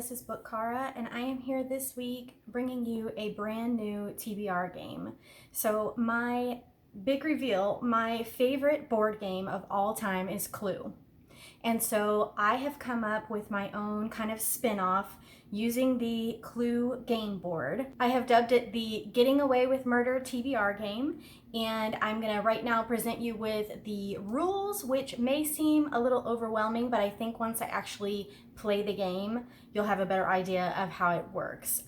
this is Bookchara, and I am here this week bringing you a brand new TBR game. So my big reveal, my favorite board game of all time is Clue. And so I have come up with my own kind of spin-off using the Clue game board. I have dubbed it the Getting Away with Murder TBR game, and I'm gonna right now present you with the rules, which may seem a little overwhelming, but I think once I actually play the game, you'll have a better idea of how it works.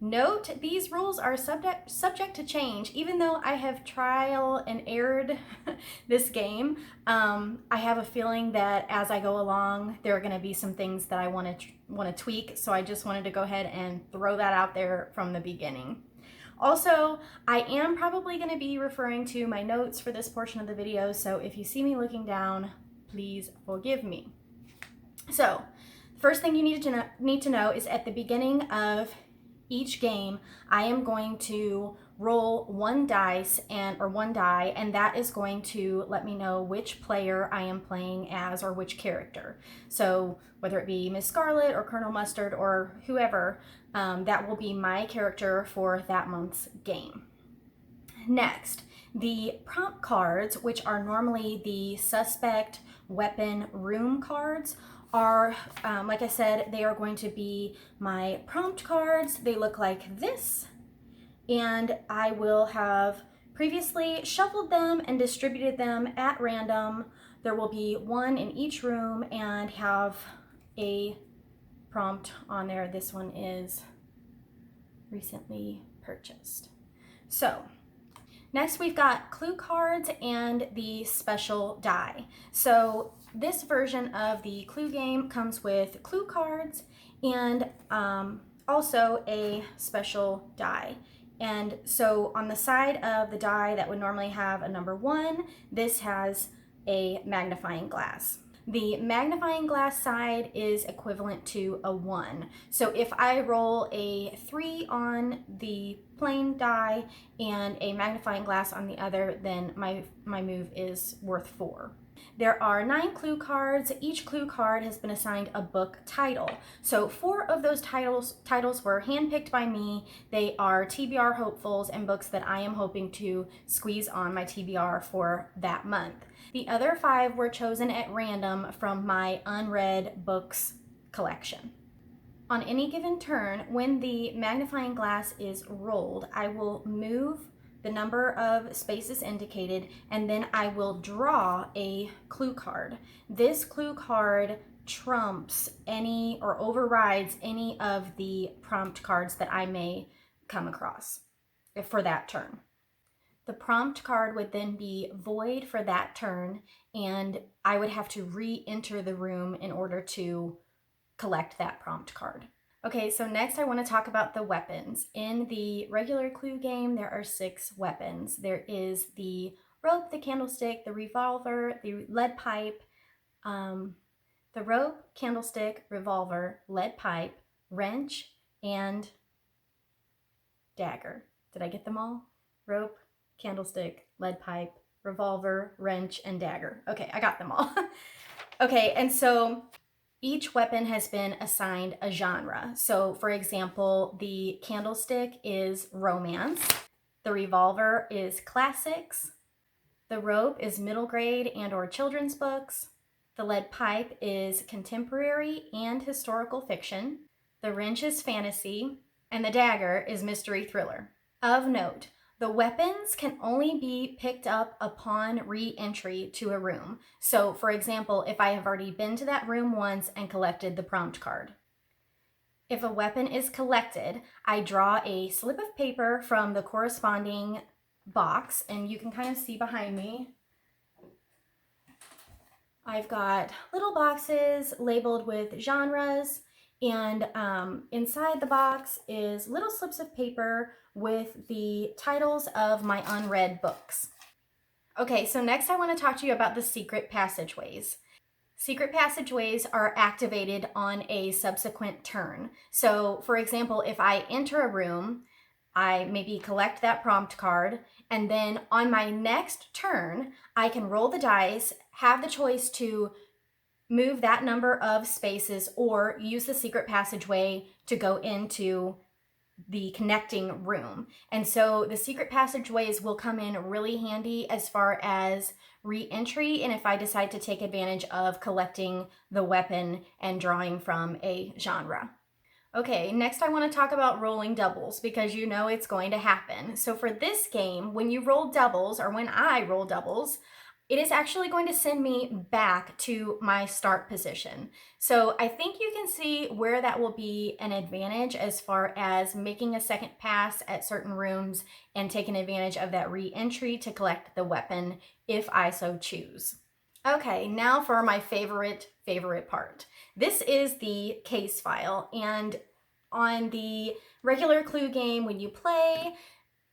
Note, these rules are subject to change. Even though I have trial and errored this game, I have a feeling that as I go along, there are going to be some things that I want to tweak. So I just wanted to go ahead and throw that out there from the beginning. Also, I am probably going to be referring to my notes for this portion of the video. So if you see me looking down, please forgive me. So, first thing you need to know is at the beginning of each game, I am going to roll one die, and that is going to let me know which player I am playing as or which character. So whether it be Miss Scarlet or Colonel Mustard or whoever, that will be my character for that month's game. Next, the prompt cards, which are normally the suspect, weapon, room cards, are, like I said, they are going to be my prompt cards. They look like this, and I will have previously shuffled them and distributed them at random. There will be one in each room and have a prompt on there. This one is recently purchased. So, next we've got clue cards and the special die. So this version of the clue game comes with clue cards and also a special die. And so on the side of the die that would normally have a number 1, this has a magnifying glass. The magnifying glass side is equivalent to a 1. So if I roll a 3 on the plain die and a magnifying glass on the other, then my move is worth 4. There are 9 clue cards. Each clue card has been assigned a book title. So 4 of those titles were handpicked by me. They are TBR hopefuls and books that I am hoping to squeeze on my TBR for that month. The other 5 were chosen at random from my unread books collection. On any given turn, when the magnifying glass is rolled, I will move the number of spaces indicated, and then I will draw a clue card. This clue card trumps any or overrides any of the prompt cards that I may come across for that turn. The prompt card would then be void for that turn, and I would have to re-enter the room in order to collect that prompt card. Okay, so next I want to talk about the weapons. In the regular clue game, there are 6 weapons. There is the rope, the candlestick, the revolver, the lead pipe, the rope, candlestick, revolver, lead pipe, wrench, and dagger. Did I get them all? Rope, candlestick, lead pipe, revolver, wrench, and dagger. Okay, I got them all. Okay, and so each weapon has been assigned a genre. So for example, the candlestick is romance, the revolver is classics, the rope is middle grade and or children's books, the lead pipe is contemporary and historical fiction, the wrench is fantasy, and the dagger is mystery thriller. Of note, the weapons can only be picked up upon re-entry to a room. So for example, if I have already been to that room once and collected the prompt card. If a weapon is collected, I draw a slip of paper from the corresponding box, and you can kind of see behind me. I've got little boxes labeled with genres, and inside the box is little slips of paper with the titles of my unread books. Okay, so next I want to talk to you about the secret passageways. Secret passageways are activated on a subsequent turn. So for example, if I enter a room, I maybe collect that prompt card, and then on my next turn, I can roll the dice, have the choice to move that number of spaces or use the secret passageway to go into the connecting room. And so the secret passageways will come in really handy as far as re-entry, and if I decide to take advantage of collecting the weapon and drawing from a genre. Okay, next I want to talk about rolling doubles because you know it's going to happen. So for this game, when you roll doubles, or when I roll doubles, it is actually going to send me back to my start position. So I think you can see where that will be an advantage as far as making a second pass at certain rooms and taking advantage of that re-entry to collect the weapon if I so choose. Okay, now for my favorite part. This is the case file, and on the regular Clue game, when you play,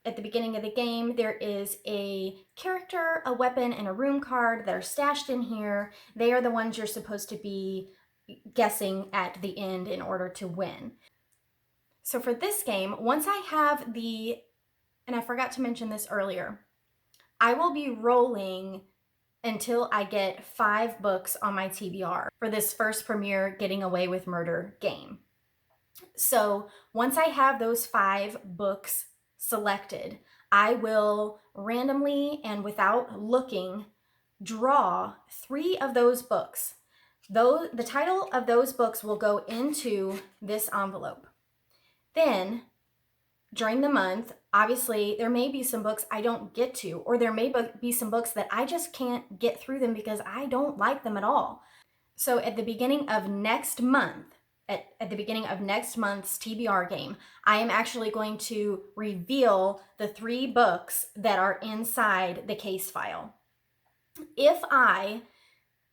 at the beginning of the game, there is a character, a weapon, and a room card that are stashed in here. They are the ones you're supposed to be guessing at the end in order to win. So for this game, once I have and I forgot to mention this earlier, I will be rolling until I get 5 books on my TBR for this first premiere Getting Away with Murder game. So once I have those 5 books selected, I will randomly and without looking draw 3 of those books. Though the title of those books will go into this envelope. Then during the month, obviously there may be some books I don't get to, or there may be some books that I just can't get through them because I don't like them at all. So at the beginning of next month, at the beginning of next month's TBR game, I am actually going to reveal the 3 books that are inside the case file. If I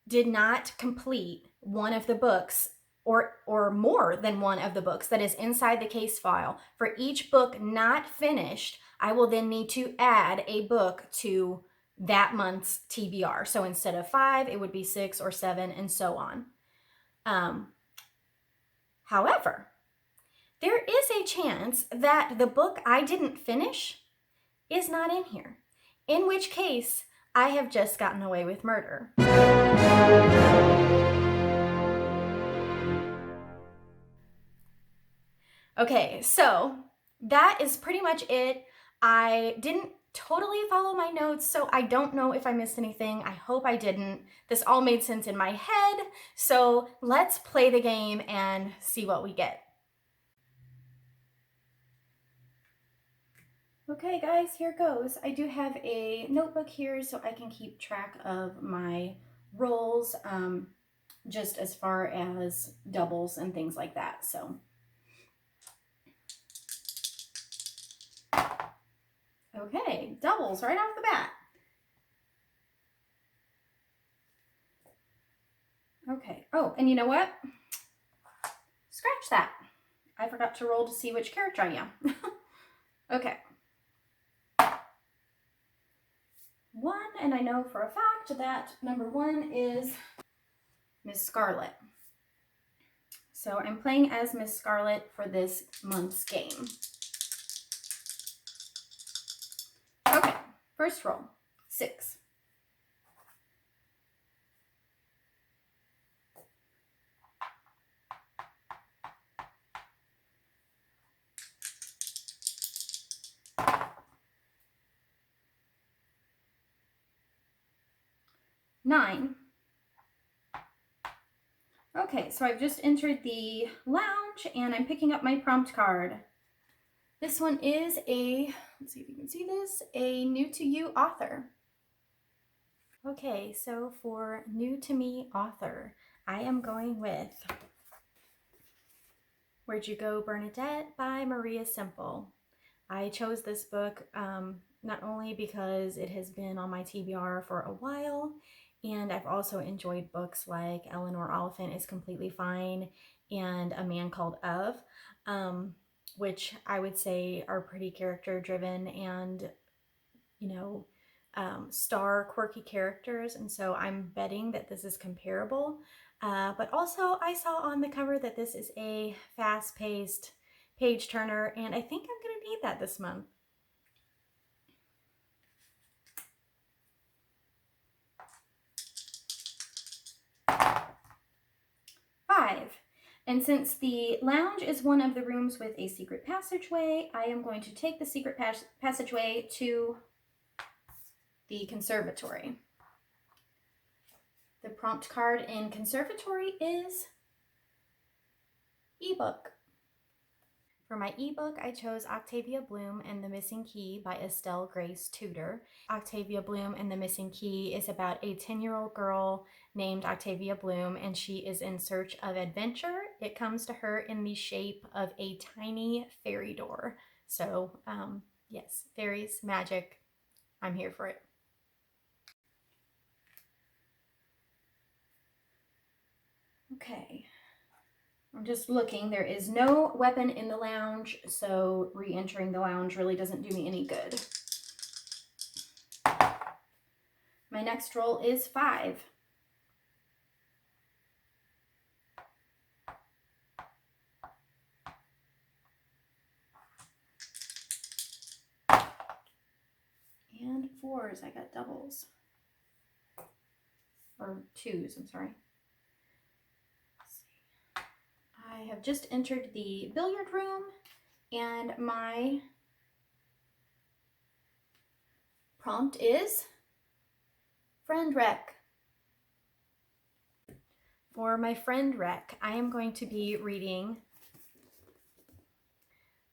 did not complete one of the books or more than one of the books that is inside the case file, for each book not finished, I will then need to add a book to that month's TBR. So instead of 5, it would be 6 or 7 and so on. However, there is a chance that the book I didn't finish is not in here, in which case I have just gotten away with murder. Okay, so that is pretty much it. I didn't totally follow my notes, so I don't know if I missed anything. I hope I didn't. This all made sense in my head, so let's play the game and see what we get. Okay guys, here goes. I do have a notebook here so I can keep track of my rolls, just as far as doubles and things like that. So, okay, doubles right off the bat. Okay, oh, and you know what? Scratch that. I forgot to roll to see which character I am. Okay. 1, and I know for a fact that number 1 is Miss Scarlet. So I'm playing as Miss Scarlet for this month's game. Okay, first roll, 6. Nine. Okay, so I've just entered the lounge and I'm picking up my prompt card. This one is let's see if you can see this, a new to you author. Okay, so for new to me author, I am going with Where'd You Go, Bernadette by Maria Semple. I chose this book not only because it has been on my TBR for a while, and I've also enjoyed books like Eleanor Oliphant is Completely Fine and A Man Called Of, which I would say are pretty character driven and, you know, star quirky characters. And so I'm betting that this is comparable. But also I saw on the cover that this is a fast-paced page turner, and I think I'm going to need that this month. And since the lounge is one of the rooms with a secret passageway, I am going to take the secret passageway to the conservatory. The prompt card in conservatory is ebook. For my ebook, I chose Octavia Bloom and the Missing Key by Estelle Grace Tudor. Octavia Bloom and the Missing Key is about a 10-year-old girl named Octavia Bloom, and she is in search of adventure. It comes to her in the shape of a tiny fairy door. So, yes, fairies, magic, I'm here for it. Okay. I'm just looking. There is no weapon in the lounge, so re-entering the lounge really doesn't do me any good. My next roll is 5. And 4s. I got doubles. Or 2s, I'm sorry. I have just entered the billiard room, and my prompt is friend wreck. For my friend wreck, I am going to be reading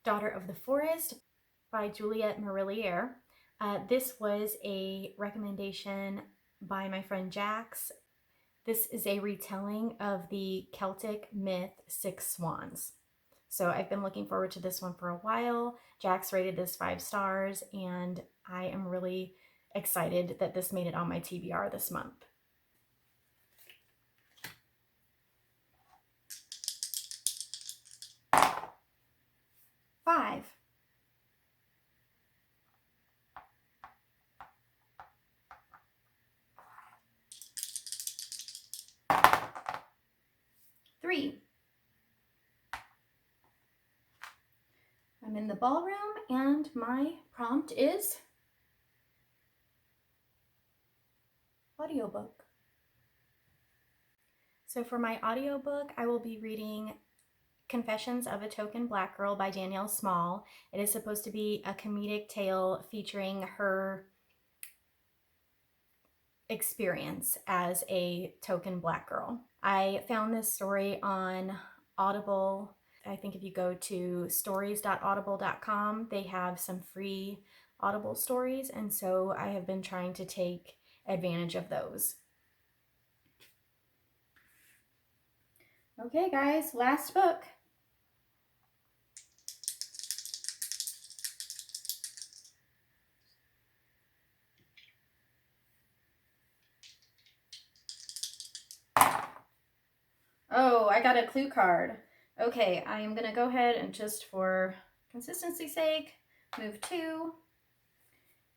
Daughter of the Forest by Juliette Marillier. This was a recommendation by my friend Jax. This is a retelling of the Celtic myth Six Swans. So I've been looking forward to this one for a while. Jax rated this 5 stars, and I am really excited that this made it on my TBR this month. Five. Three. I'm in the ballroom, and my prompt is audiobook. So for my audiobook, I will be reading Confessions of a Token Black Girl by Danielle Small. It is supposed to be a comedic tale featuring her experience as a token Black girl. I found this story on Audible. I think if you go to stories.audible.com, they have some free Audible stories, and so I have been trying to take advantage of those. Okay, guys, last book. Oh, I got a clue card. Okay, I am going to go ahead and just for consistency's sake, move 2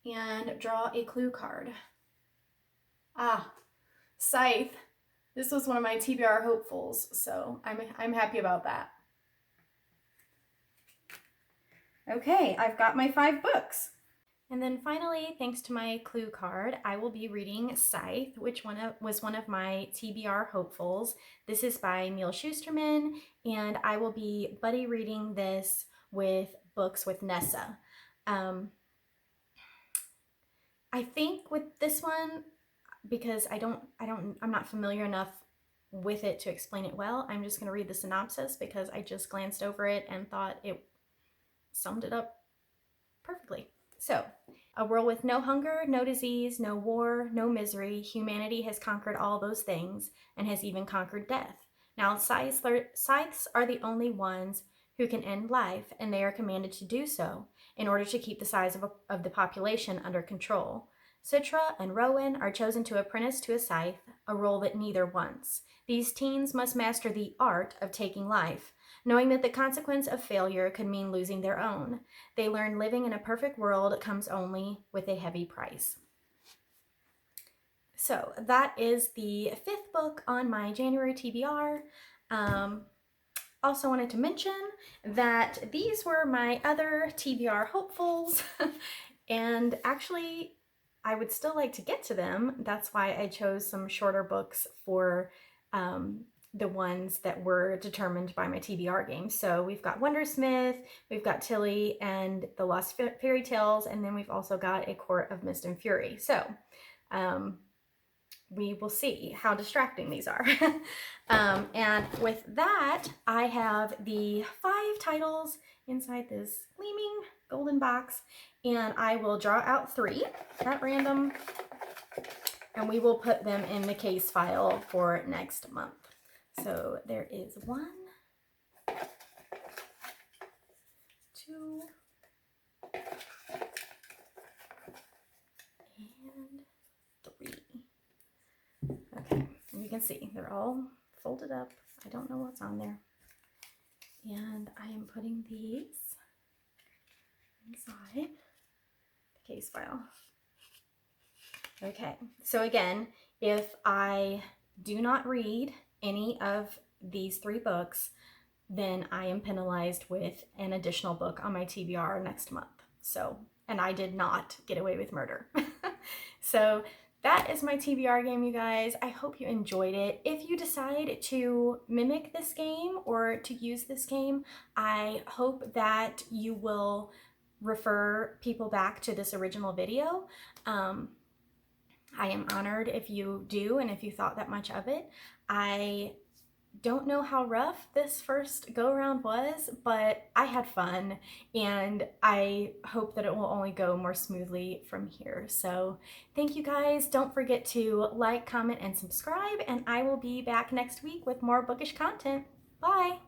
and draw a clue card. Ah, Scythe. This was one of my TBR hopefuls, so I'm happy about that. Okay, I've got my 5 books. And then finally, thanks to my clue card, I will be reading Scythe, which was one of my TBR hopefuls. This is by Neil Schusterman, and I will be buddy reading this with Books with Nessa. I think with this one, because I'm not familiar enough with it to explain it well, I'm just going to read the synopsis because I just glanced over it and thought it summed it up perfectly. So, a world with no hunger, no disease, no war, no misery, humanity has conquered all those things and has even conquered death. Now, scythes are the only ones who can end life, and they are commanded to do so in order to keep the size of the population under control. Citra and Rowan are chosen to apprentice to a scythe, a role that neither wants. These teens must master the art of taking life, knowing that the consequence of failure could mean losing their own. They learn living in a perfect world comes only with a heavy price. So that is the 5th book on my January TBR. Also wanted to mention that these were my other TBR hopefuls, and actually I would still like to get to them. That's why I chose some shorter books for the ones that were determined by my TBR game. So we've got Wondersmith, we've got Tilly and the Lost Fairy Tales, and then we've also got A Court of Mist and Fury. So we will see how distracting these are. And with that, I have the 5 titles inside this gleaming golden box, and I will draw out 3 at random, and we will put them in the case file for next month. So there is 1, 2, and 3. Okay, and you can see they're all folded up. I don't know what's on there. And I am putting these inside the case file. Okay, so again, if I do not read any of these 3 books, then I am penalized with an additional book on my TBR next month. So, and I did not get away with murder. So that is my TBR game, you guys. I hope you enjoyed it. If you decide to mimic this game or to use this game, I hope that you will refer people back to this original video. I am honored if you do and if you thought that much of it. I don't know how rough this first go around was, but I had fun, and I hope that it will only go more smoothly from here. So thank you guys. Don't forget to like, comment, and subscribe, and I will be back next week with more bookish content. Bye!